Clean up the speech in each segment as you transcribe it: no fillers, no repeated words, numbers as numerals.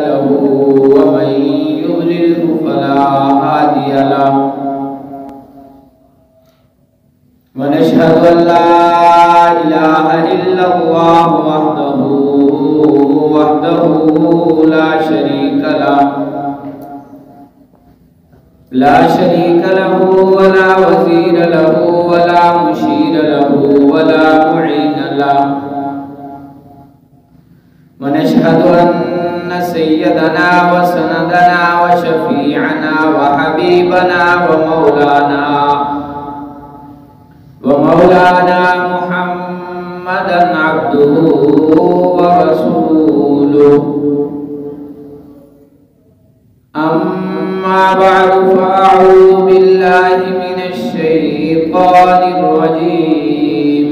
له ومن يضلله فلا هادي له ونشهد أن لا إله إلا الله وحده لا شريك له ولا وزير له ولا مشير له ولا معين له ونشهد أن سيدنا وسندنا وشفيعنا وحبيبنا ومولانا محمدا عبده ورسوله. أما بعد فأعوذ بالله من الشيطان الرجيم.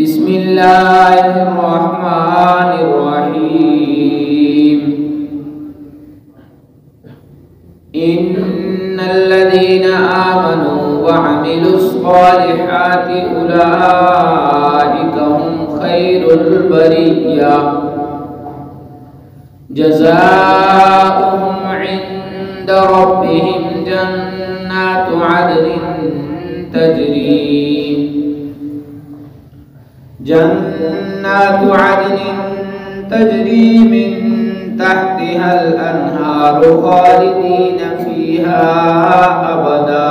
بسم الله الرحمن الرحيم. إن الذين آمنوا وعملوا الصالحات أولئك هم خير البرية جزاؤهم عند ربهم جنات عدن تجري من تحتها الأنهار خالدين فيها أبدا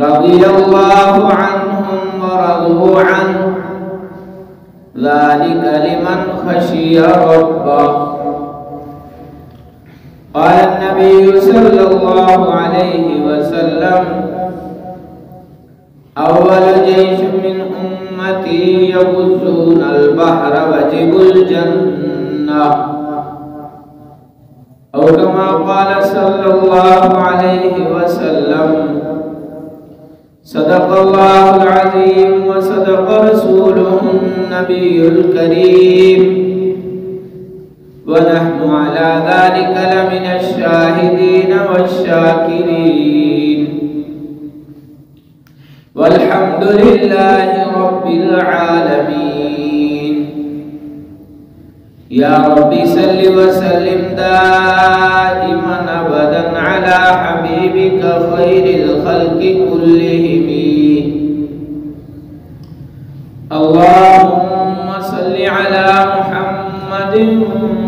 رضي الله عنهم ورضوا عنه ذلك لمن خشي ربه. قال النبي صلى الله عليه وسلم: أول جيش من أمتي يغزون البحر وجبوا الجنة، أو كما قال صلى الله عليه وسلم. صدق الله العظيم وصدق رسوله النبي الكريم، ونحن على ذلك لمن الشاهدين والشاكرين، والحمد لله رب العالمين. يا رب صل وسلم دائما أبدا على حبيبك خير الخلق كلهم. اللهم صل على محمد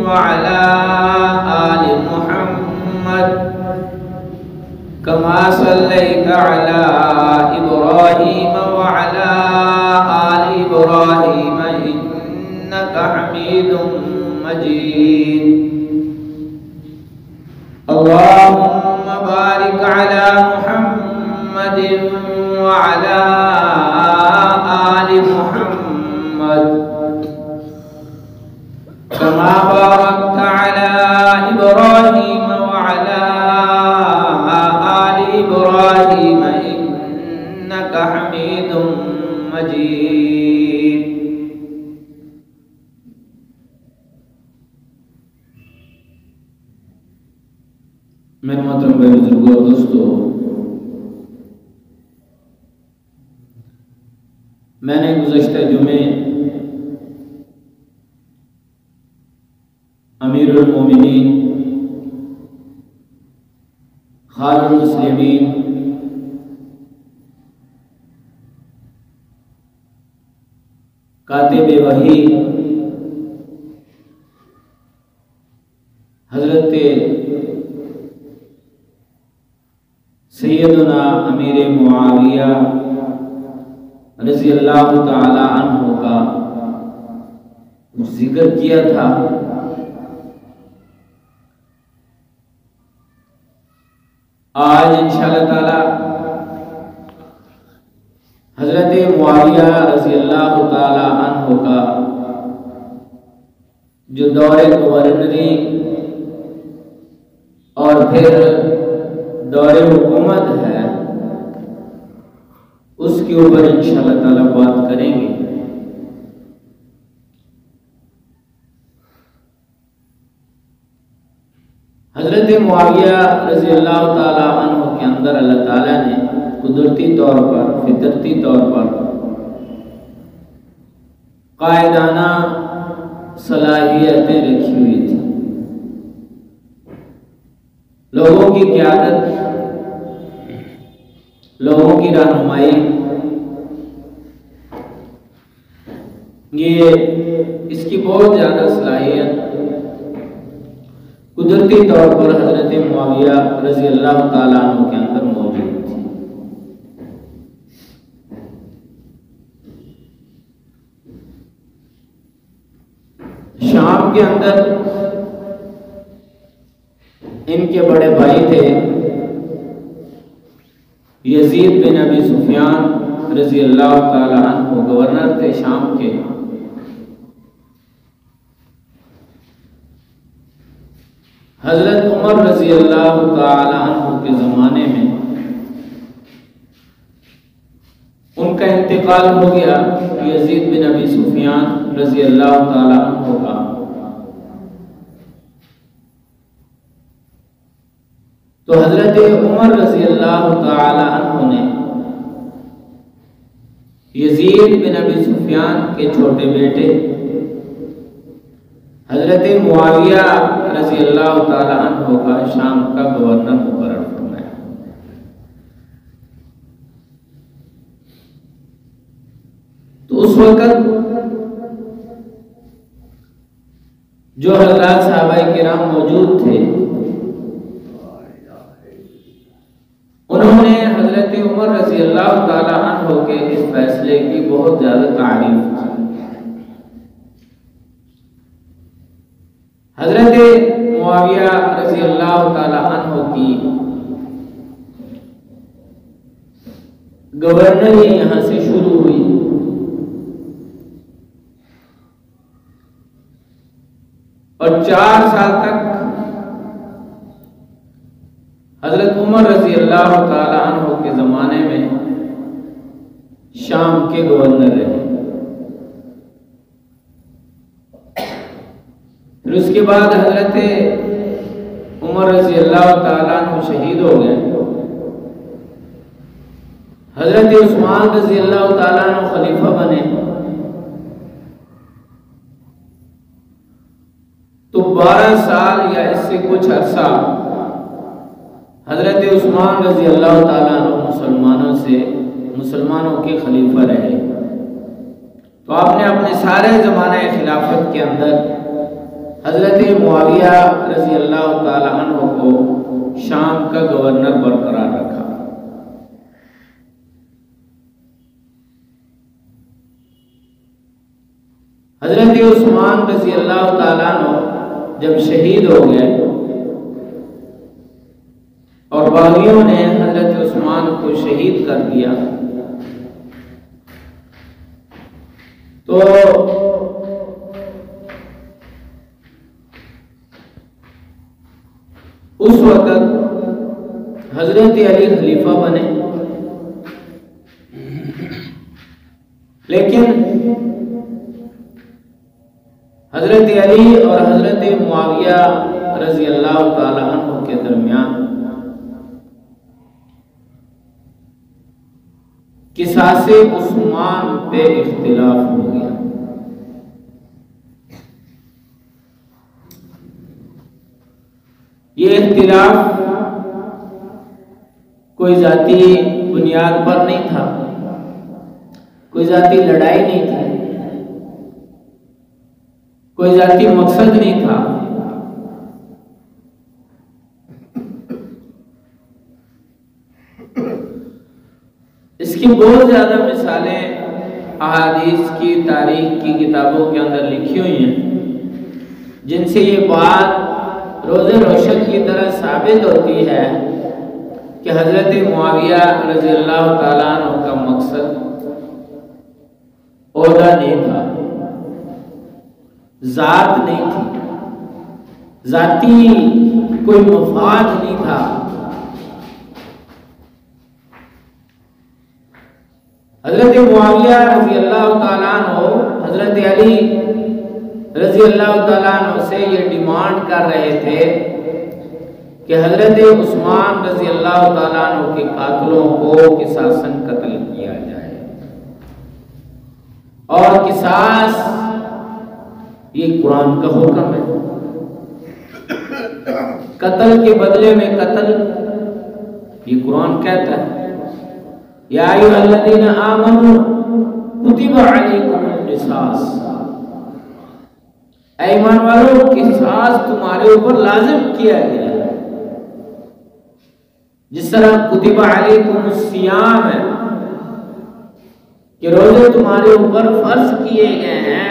وعلى آل محمد كما صليت على إبراهيم وعلى آل إبراهيم إنك حميد مجيد. اللهم بارك على محمد وعلى آل محمد كما باركت على إبراهيم وعلى آل إبراهيم إنك حميد مجيد. میرے محترم بھائی بزرگوں اور دوستو، میں نے گزشتہ جمعے امیر المومنین خالد المسلمین کاتب وحی حضرت سیدنا امیر معاویہ رضی اللہ تعالی عنہ کا ذکر کیا تھا. آج انشاءاللہ تعالی حضرت معاویہ رضی اللہ تعالی عنہ کا جو دور گورنری اور پھر دور حکومت ہے، اس کے اوپر انشاءاللہ تعالی بات کریں گے. حضرت معاویہ رضی اللہ تعالی عنہ کے اندر اللہ تعالیٰ نے قدرتی طور پر، فطرتی طور پر قائدانہ صلاحیتیں رکھی ہوئی تھی، لوگوں کی قیادت، لوگوں کی رہنمائی، یہ اس کی بہت زیادہ صلاحیت قدرتی طور پر حضرت معاویہ رضی اللہ تعالیٰ عنہ کے اندر موجود تھی۔ شام کے اندر ان کے بڑے بھائی تھے یزید بن ابی سفیان رضی اللہ تعالیٰ عنہ، گورنر تھے شام کے۔ حضرت عمر رضی اللہ تعالیٰ عنہ کے زمانے میں ان کا انتقال ہو گیا، یزید بن ابی سفیان رضی اللہ تعالیٰ عنہ کا۔ تو حضرت عمر رضی اللہ تعالیٰ عنہ نے یزید بن ابی سفیان کے چھوٹے بیٹے حضرت معاویہ رضی اللہ تعالیٰ عنہ کا شام کا گورنر مقرر فرمایا۔ تو اس وقت جو حضرات صحابہ کرام موجود تھے، انہوں نے حضرت عمر رضی اللہ تعالیٰ عنہ کے اس فیصلے کی بہت زیادہ تعریف کی۔ حضرت معاویہ رضی اللہ تعالیٰ عنہ کی گورنری یہاں سے شروع ہوئی، اور 4 سال تک حضرت عمر رضی اللہ تعالیٰ عنہ کے زمانے میں شام کے گورنر رہے۔ پھر اس کے بعد حضرت عمر رضی اللہ تعالیٰ عنہ شہید ہو گئے، حضرت عثمان رضی اللہ تعالیٰ عنہ خلیفہ بنے۔ تو 12 سال یا اس سے کچھ عرصہ حضرت عثمان رضی اللہ تعالیٰ عنہ مسلمانوں کے خلیفہ رہے۔ تو آپ نے اپنے سارے زمانہ خلافت کے اندر حضرت معاویہ رضی اللہ تعالیٰ عنہ کو شام کا گورنر برقرار رکھا۔ حضرت عثمان رضی اللہ تعالیٰ عنہ جب شہید ہو گئے اور باغیوں نے حضرت عثمان کو شہید کر دیا، تو اس وقت حضرت علی خلیفہ بنے، لیکن حضرت علی اور حضرت معاویہ رضی اللہ تعالی عنہ کے درمیان قصاص عثمان پہ اختلاف ہو گیا۔ یہ اختلاف کوئی ذاتی بنیاد پر نہیں تھا، کوئی ذاتی لڑائی نہیں تھی، کوئی ذاتی مقصد نہیں تھا۔ اس کی بہت زیادہ مثالیں احادیث کی، تاریخ کی کتابوں کے اندر لکھی ہوئی ہیں، جن سے یہ بات روز روشن کی طرح ثابت ہوتی ہے کہ حضرت معاویہ رضی اللہ تعالیٰ عنہ کا مقصد عہدہ نہیں تھا، ذات نہیں تھی، ذاتی کوئی مفاد نہیں تھا۔ حضرت معاویہ رضی اللہ تعالیٰ عنہ حضرت علی رضی اللہ تعالیٰ عنہ سے یہ ڈیمانڈ کر رہے تھے کہ حضرت عثمان رضی اللہ تعالیٰ عنہ کے قاتلوں کو قصاصاً قتل کیا جائے۔ اور قصاص یہ قرآن کا حکم ہے، قتل کے بدلے میں قتل یہ قرآن کہتا ہے، یا ایھا الذین آمنوا کتب علیکم القصاص، اے ایمان والو قصاص تمہارے اوپر لازم کیا گیا ہے، جس طرح کتب علیکم الصیام ہے کہ روزے تمہارے اوپر فرض کیے گئے ہیں،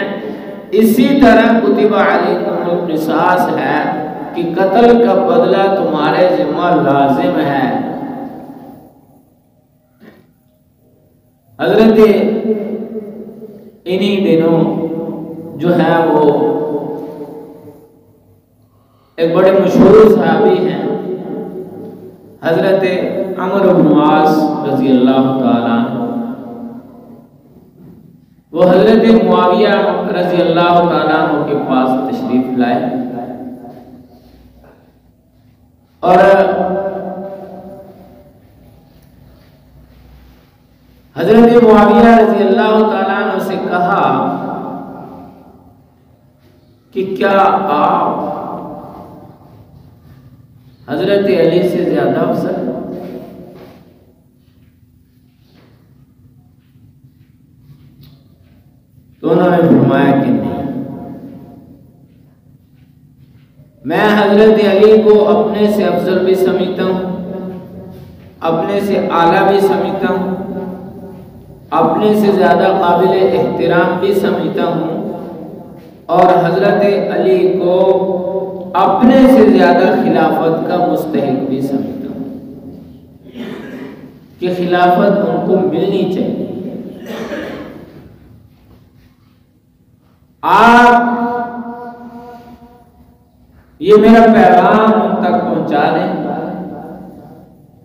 اسی طرح کتب علیکم القصاص ہے کہ قتل کا بدلہ تمہارے ذمہ لازم ہے۔ حضرت انہی دنوں جو ہے وہ ایک بڑے مشہور صحابی ہیں حضرت عمرو بن عاص رضی اللہ تعالیٰ عنہ، وہ حضرت معاویہ رضی اللہ تعالیٰ عنہ کے پاس تشریف لائے اور حضرت معاویہ رضی اللہ تعالیٰ عنہ سے کہا کہ کیا آپ حضرت علی سے زیادہ افضل ہیں؟ تو انہوں نے فرمایا کہ نہیں، میں حضرت علی کو اپنے سے افضل بھی سمجھتا ہوں، اپنے سے اعلیٰ بھی سمجھتا ہوں، اپنے سے زیادہ قابل احترام بھی سمجھتا ہوں، اور حضرت علی کو اپنے سے زیادہ خلافت کا مستحق بھی سمجھتا ہوں کہ خلافت ان کو ملنی چاہیے۔ آپ یہ میرا پیغام ان تک پہنچا دیں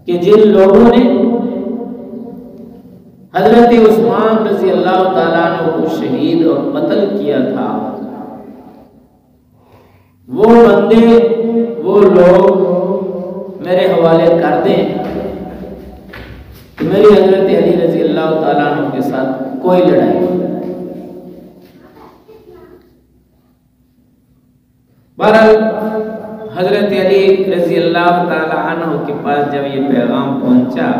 کہ جن لوگوں نے حضرت عثمان رضی اللہ تعالیٰ عنہ کو شہید اور قتل کیا تھا، وہ بندے وہ لوگ میرے حوالے کر دیں کہ میری حضرت علی رضی اللہ تعالیٰ عنہ کے ساتھ کوئی لڑائی نہیں۔ بہرحال حضرت علی رضی اللہ تعالیٰ عنہ کے پاس جب یہ پیغام پہنچا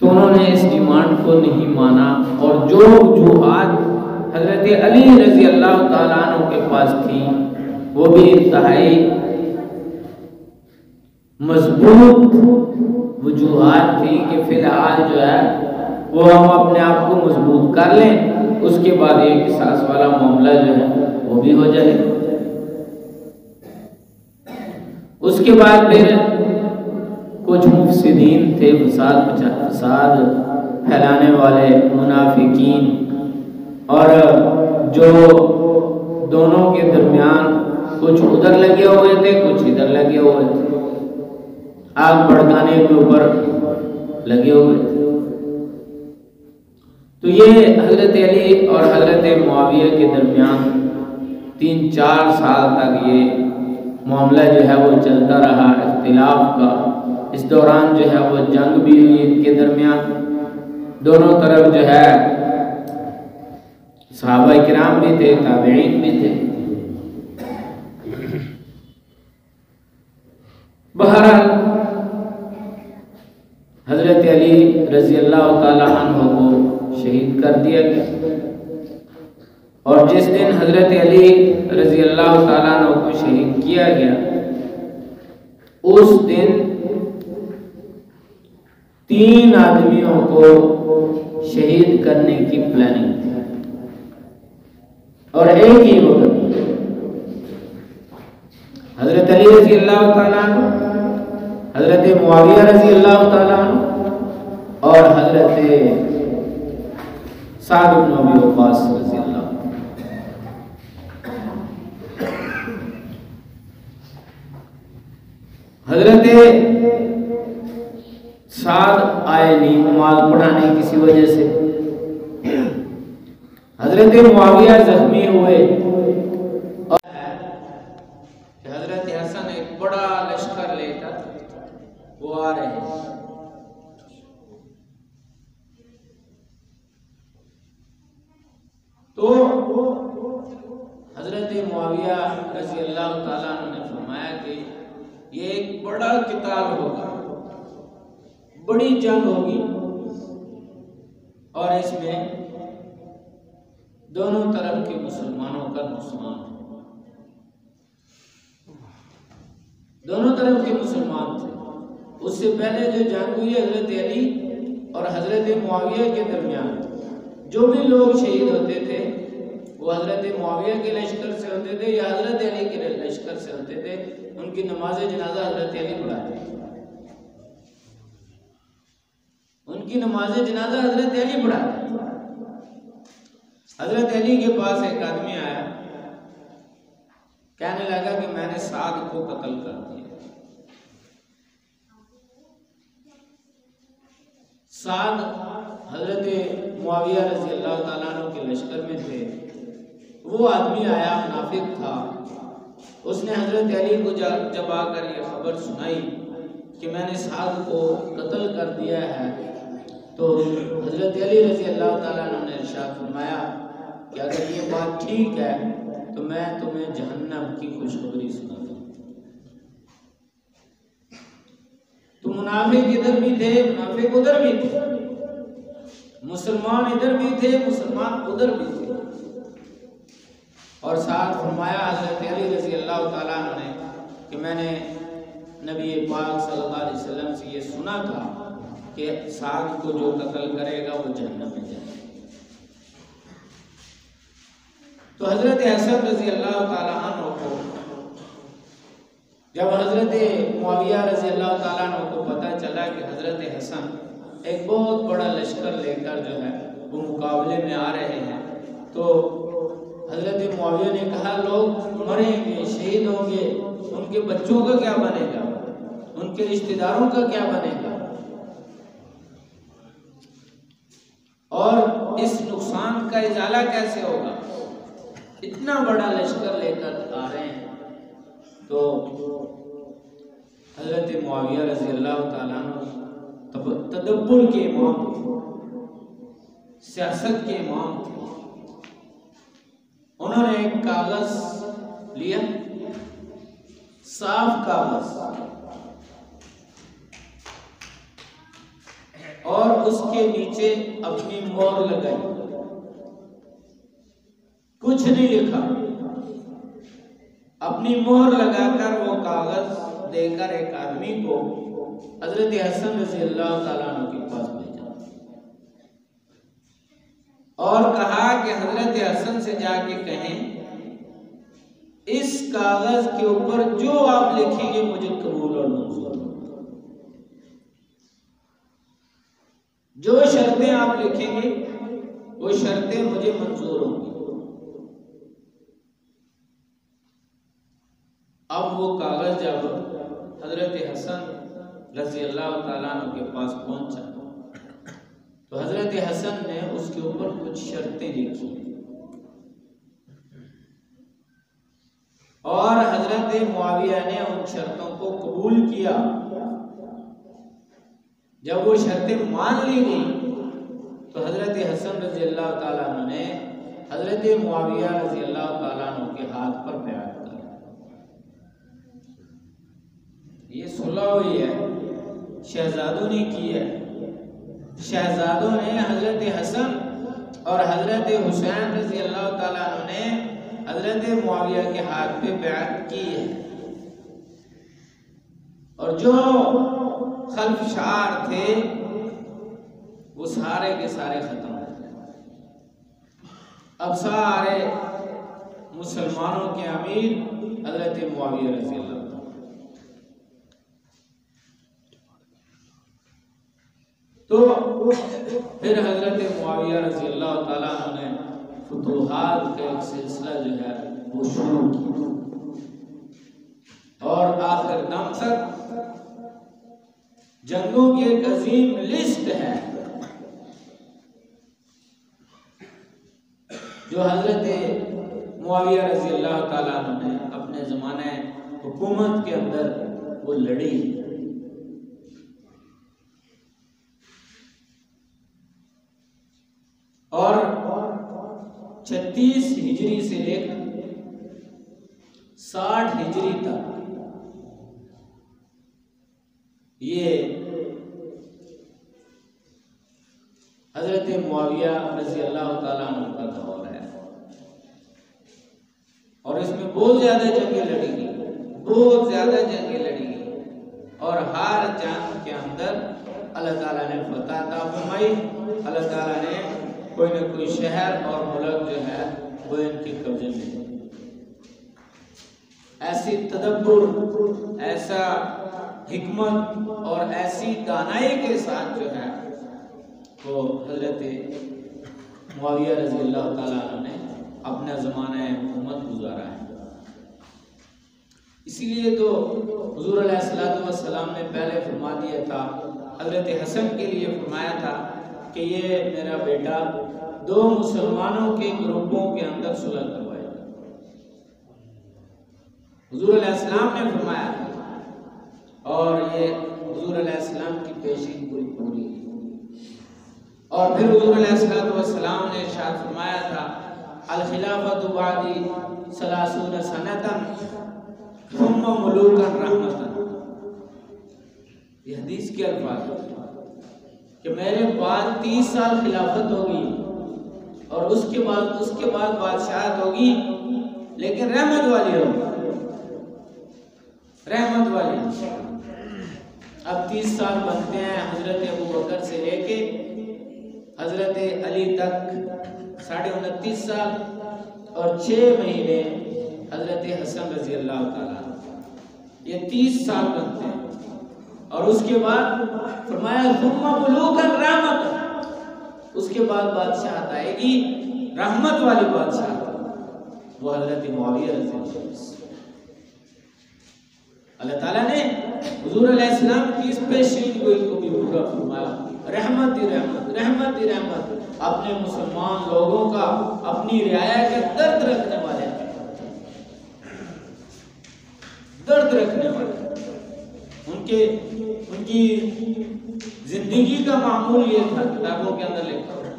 تو انہوں نے اس ڈیمانڈ کو نہیں مانا، اور جو وجوہات حضرت علی رضی اللہ تعالیٰ عنہ کے پاس تھی وہ بھی انتہائی مضبوط وجوہات تھی کہ فی الحال جو ہے وہ ہم اپنے آپ کو مضبوط کر لیں، اس کے بعد یہ قصاص والا معاملہ جو ہے وہ بھی ہو جائے۔ اس کے بعد پھر کچھ مفسدین تھے، فساد پھیلانے والے منافقین، اور جو دونوں کے درمیان کچھ ادھر لگے ہوئے تھے کچھ ادھر لگے ہوئے تھے، آگ بھڑکانے کے اوپر لگے ہوئے تھے۔ تو یہ حضرت علی اور حضرت معاویہ کے درمیان 3-4 سال تک یہ معاملہ جو ہے وہ چلتا رہا اختلاف کا۔ اس دوران جو ہے وہ جنگ بھی ہوئی ان کے درمیان، دونوں طرف جو ہے صحابہ کرام بھی تھے، تابعین بھی تھے۔ بہرحال حضرت علی رضی اللہ تعالی عنہ کو شہید کر دیا گیا، اور جس دن حضرت علی رضی اللہ تعالیٰ عنہ کو شہید کیا گیا اس دن 3 آدمیوں کو شہید کرنے کی پلاننگ تھی، اور ایک ہی وقت حضرت علی رضی اللہ تعالیٰ عنہ، حضرت معاویہ رضی اللہ تعالیٰ عنہ اور حضرت سعد بن ابی وقاص رضی اللہ عنہ۔ حضرت سعد آئے نہیں نماز پڑھانے کسی وجہ سے، حضرت معاویہ زخمی ہوئے، اور حضرت حسن ایک بڑا لشکر لے کر وہ آ رہے ہیں۔ تو حضرت معاویہ رضی اللہ تعالیٰ عنہ نے فرمایا کہ یہ ایک بڑا قتال ہوگا، بڑی جنگ ہوگی، اور اس میں دونوں طرف کے مسلمانوں کا نقصان ہے۔ دونوں طرف کے مسلمان تھے۔ اس سے پہلے جو جنگ ہوئی حضرت علی اور حضرت معاویہ کے درمیان، جو بھی لوگ شہید ہوتے تھے وہ حضرت معاویہ کے لشکر سے ہوتے تھے یا حضرت علی کے لشکر سے ہوتے تھے۔ ان کی نماز جنازہ حضرت علی پڑھاتے تھے، ان کی نماز جنازہ حضرت علی پڑھاتے تھے۔ حضرت علی کے پاس ایک آدمی آیا، کہنے لگا کہ میں نے سعد کو قتل کر دیا۔ سعد حضرت معاویہ رضی اللہ تعالیٰ عنہ کے لشکر میں تھے۔ وہ آدمی آیا، منافق تھا، اس نے حضرت علی کو جب آ کر یہ خبر سنائی کہ میں نے سعد کو قتل کر دیا ہے، تو حضرت علی رضی اللہ تعالیٰ عنہ نے ارشاد فرمایا کہ اگر یہ بات ٹھیک ہے تو میں تمہیں جہنم کی خوشخبری سناتا ہوں۔ تو منافق ادھر بھی تھے، منافق ادھر بھی تھے، مسلمان ادھر بھی تھے، مسلمان ادھر بھی تھے۔ اور ساتھ فرمایا حضرت علی رضی اللہ تعالیٰ عنہ نے کہ میں نے نبی پاک صلی اللہ علیہ وسلم سے یہ سنا تھا کہ سعد کو جو قتل کرے گا وہ جہنم میں جائے گا۔ تو حضرت حسن رضی اللہ تعالیٰ عنہ کو جب حضرت معاویہ رضی اللہ تعالیٰ عنہ کو پتہ چلا کہ حضرت حسن ایک بہت بڑا لشکر لے کر جو ہے وہ مقابلے میں آ رہے ہیں، تو حضرت معاویہ نے کہا لوگ مریں گے، شہید ہوں گے، ان کے بچوں کا کیا بنے گا، ان کے رشتہ داروں کا کیا بنے گا، اور اس نقصان کا ازالہ کیسے ہوگا؟ اتنا بڑا لشکر لے کر آ رہے ہیں۔ تو حضرت معاویہ رضی اللہ تعالیٰ عنہ تدبر کے امام تھے، سیاست کے امام تھے۔ انہوں نے ایک کاغذ لیا، صاف کاغذ، اور اس کے نیچے اپنی مہر لگائی، کچھ نہیں لکھا، اپنی مہر لگا کر وہ کاغذ دے کر ایک آدمی کو حضرت حسن رضی اللہ تعالیٰ عنہ کے پاس بھیجا، اور کہا کہ حضرت حسن سے جا کے کہیں اس کاغذ کے اوپر جو آپ لکھیں گے مجھے قبول اور منظور، جو شرطیں آپ لکھیں گے وہ شرطیں مجھے منظور ہوں گی۔ اب وہ کاغذ جب حضرت حسن رضی اللہ تعالیٰ عنہ کے پاس پہنچا تو حضرت حسن نے اس کے اوپر کچھ شرطیں لکھی، اور حضرت معاویہ نے ان شرطوں کو قبول کیا۔ جب وہ شرطیں مان لی گئی تو حضرت حسن رضی اللہ تعالیٰ عنہ نے حضرت معاویہ رضی اللہ تعالیٰ عنہ کے ہاتھ پر بیعت کیا۔ یہ صلح ہوئی ہے، شہزادوں نے کی ہے، شہزادوں نے حضرت حسن اور حضرت حسین رضی اللہ تعالیٰ عنہ نے حضرت معاویہ کے ہاتھ پہ بیعت کی ہے، اور جو خلفشار تھے وہ سارے کے سارے ختم ہو گئے۔ اب سارے مسلمانوں کے امیر حضرت معاویہ رضی اللہ تعالیٰ۔ تو پھر حضرت معاویہ رضی اللہ تعالیٰ عنہ نے فتوحات کا ایک سلسلہ جو ہے وہ شروع کیا، اور آخر دم تک جنگوں کی ایک عظیم لسٹ ہے جو حضرت معاویہ رضی اللہ تعالیٰ عنہ نے اپنے زمانہ حکومت کے اندر وہ لڑی۔ اور 36 ہجری سے لے کر 60 ہجری تک یہ حضرت معاویہ رضی اللہ تعالیٰ عنہ کا دور ہے، اور اس میں بہت زیادہ جنگیں لڑی گئی، بہت زیادہ جنگیں لڑی گئی، اور ہر جنگ کے اندر اللہ تعالیٰ نے فتح عطا فرمائی۔ اللہ تعالیٰ نے کوئی نہ کوئی شہر اور ملک جو ہے وہ ان کے قبضے میں، ایسی تدبر، ایسا حکمت اور ایسی دانائی کے ساتھ جو ہے وہ حضرت معاویہ رضی اللہ تعالیٰ عنہ نے اپنا زمانہ حکومت گزارا ہے۔ اسی لیے تو حضور علیہ السلام نے پہلے فرما دیا تھا، حضرت حسن کے لیے فرمایا تھا کہ یہ میرا بیٹا 2 مسلمانوں کے گروپوں کے اندر صلح کروائے گا۔ حضور علیہ السلام نے فرمایا اور یہ حضور علیہ السلام کی پیشین پوری کی۔ اور پھر حضور علیہ السلام نے ارشاد فرمایا تھا، الخلافۃ بعدی 30 سنۃ ثم ملوکا رحمۃ۔ یہ حدیث کے الفاظ کہ میرے بعد 30 سال خلافت ہوگی اور اس کے بعد بادشاہت ہوگی، لیکن رحمت والی ہوگی، رحمت والی۔ اب 30 سال بنتے ہیں حضرت ابوبکر سے لے کے حضرت علی تک 29.5 سال اور 6 مہینے حضرت حسن رضی اللہ تعالیٰ، یہ 30 سال بنتے ہیں۔ اور اس کے بعد فرمایا ثم ملوکا رحمۃ، اس کے بعد بادشاہت آئے گی، رحمت والی بادشاہت، وہ حضرت معاویہ رضی اللہ عنہ۔ اللہ تعالیٰ نے حضور علیہ السلام کی اس پیشین گوئی کو بھی پورا فرمایا، رحمت ہی رحمت، رحمت ہی رحمت، اپنے مسلمان لوگوں کا، اپنی رعایا کا درد رکھنے والے، درد رکھنے والے، ان کی زندگی کا معمول یہ تھا، کتابوں کے اندر لکھا ہوا،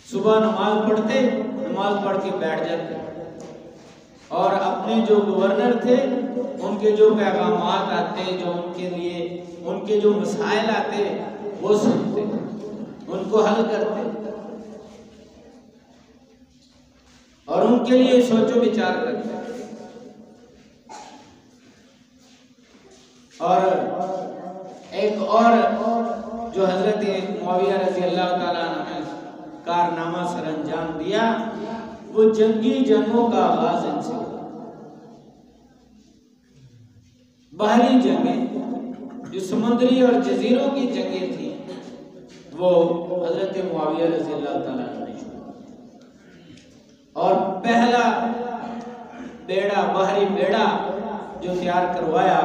صبح نماز پڑھتے، نماز پڑھ کے بیٹھ جاتے، اور اپنے جو گورنر تھے ان کے جو پیغامات آتے، جو ان کے لیے ان کے جو مسائل آتے وہ سنتے، ان کو حل کرتے اور ان کے لیے سوچ و بچار کرتے۔ اور ایک اور جو حضرت معاویہ رضی اللہ تعالیٰ عنہ نے کارنامہ سر انجام دیا، وہ جنگی جنگوں کا آغاز ان سے ہوا۔ بحری جنگیں جو سمندری اور جزیروں کی جنگیں تھیں وہ حضرت معاویہ رضی اللہ تعالیٰ عنہ نے شروع، اور پہلا بیڑا، بحری بیڑا جو تیار کروایا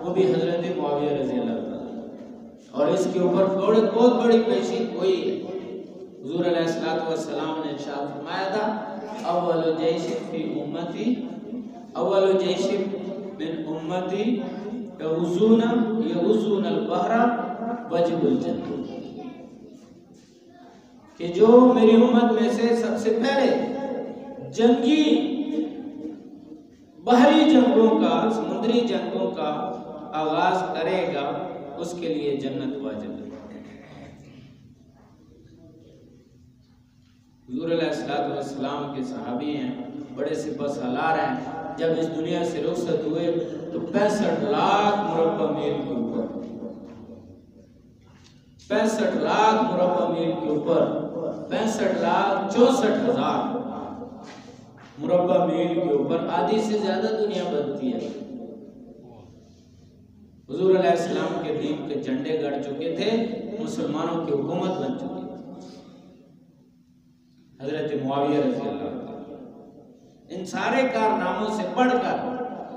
وہ بھی حضرت معاویہ رضی اللہ تعالیٰ، اور اس کے اوپر بہت بڑی پیشین ہوئی ہے۔ حضور علیہ السلام نے ارشاد فرمایا تھا، اول جیش فی امتی، اول جیش من امتی یغزون البحر وجب الجنہ، کہ جو میری امت میں سے سب سے پہلے جنگی بحری جنگوں کا، سمندری جنگوں کا آغاز کرے گا اس کے لیے جنت واجب ہے۔ حضور علیہ السلام کے صحابی ہیں، بڑے سپہ سالار ہیں، جب اس دنیا سے رخصت ہوئے تو 65 لاکھ مربع میل کے اوپر، 65 لاکھ مربع میل کے اوپر 65,64,000 مربع میل کے اوپر، آدھی سے زیادہ دنیا بنتی ہے۔ حضور علیہ السلام کے دین کے جھنڈے گڑ چکے تھے، مسلمانوں کی حکومت بن چکی تھی۔ حضرت معاویہ رضی اللہ عنہ، ان سارے کارناموں سے بڑھ کر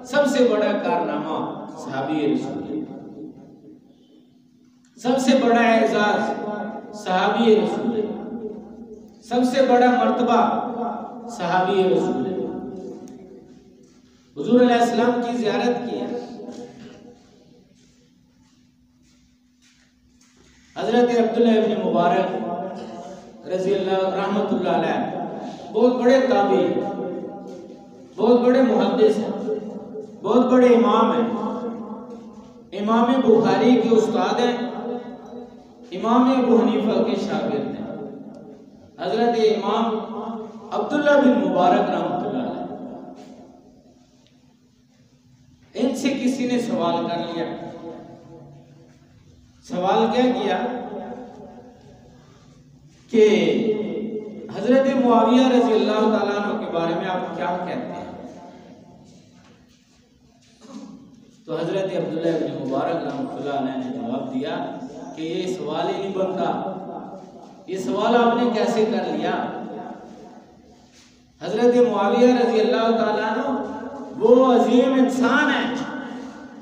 سب سے بڑا کارنامہ صحابی رسول اللہ، سب سے بڑا اعزاز صحابی رسول اللہ، سب سے بڑا مرتبہ صحابی رسول اللہ۔ حضور علیہ السلام کی زیارت کی ہے، حضرت عبداللہ ابن مبارک رضی اللہ رحمت اللہ علیہ بہت بڑے تابعی، بہت بڑے محدث ہیں، بہت بڑے امام ہیں، امام بخاری کے استاد ہیں، امام ابو حنیفہ کے شاگرد ہیں، حضرت امام عبداللہ بن مبارک رحمت اللہ علیہ۔ ان سے کسی نے سوال کر لیا، سوال کیا کیا کہ حضرت معاویہ رضی اللہ تعالیٰ عنہ کے بارے میں آپ کیا کہتے ہیں؟ تو حضرت عبداللہ بن مبارک رحمۃ اللہ علیہ نے جواب دیا کہ یہ سوال ہی نہیں بنتا، یہ سوال آپ نے کیسے کر لیا؟ حضرت معاویہ رضی اللہ تعالیٰ عنہ وہ عظیم انسان ہیں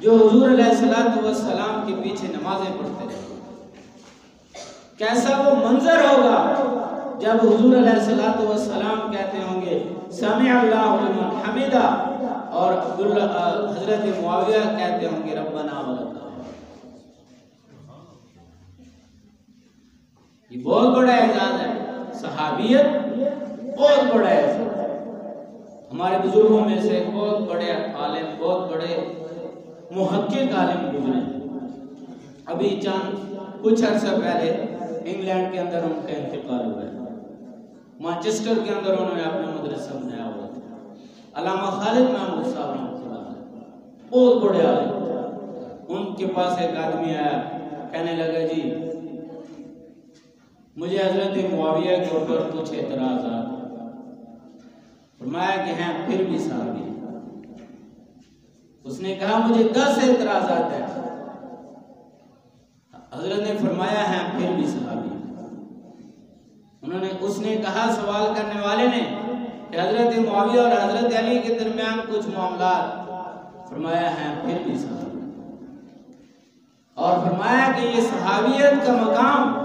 جو حضور علیہ السلام کے پیچھے نمازیں پڑھتے رہے۔ کیسا وہ منظر ہوگا جب حضور علیہ السلام کہتے ہوں گے سمع اللہ لمن حمدہ، اور حضرت معاویہ کہتے ہوں گے ربنا ولک الحمد۔ یہ بہت بڑا اعزاز ہے، صحابیت بہت بڑا اعزاز ہے۔ ہمارے بزرگوں میں سے ایک بہت بڑے عالم، بہت بڑے محقق عالم گزرے، ابھی چند کچھ عرصہ پہلے انگلینڈ کے اندر ان کا انتقال ہوا ہے، مانچسٹر کے اندر انہوں نے اپنا مدرسہ بنایا ہوا تھا، علامہ خالد محمود صاحب رحمۃ اللہ علیہ، بہت بڑے عالم۔ ان کے پاس ایک آدمی آیا، کہنے لگا جی مجھے حضرت معاویہ کے اوپر کچھ اعتراضات، فرمایا کہ ہیں پھر بھی صحابی۔ اس نے کہا مجھے 10 اعتراضات ہیں، حضرت نے فرمایا ہے پھر بھی صحابی۔ اس نے کہا سوال کرنے والے نے کہ حضرت معاویہ اور حضرت علی کے درمیان کچھ معاملات، فرمایا ہے پھر بھی صحابی، اور فرمایا کہ یہ صحابیت کا مقام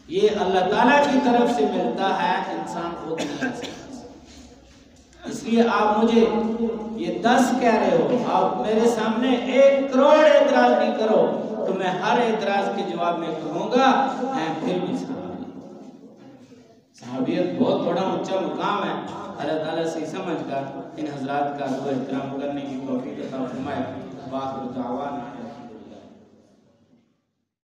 یہ اللہ تعالیٰ کی طرف سے ملتا ہے، انسان خود نہیں آ سکتا۔ اس لیے آپ مجھے یہ 10 کہہ رہے ہو، آپ میرے سامنے 1 کروڑ اعتراض بھی کرو تو میں ہر اعتراض کے جواب میں کہوں گا میں پھر بھی صحابی۔ صحابیت بہت بڑا اونچا مقام ہے، اللہ تعالیٰ سے سمجھ کر ان حضرات کا احترام کرنے کی توفیق عطا فرمائے۔ باخر دعوانا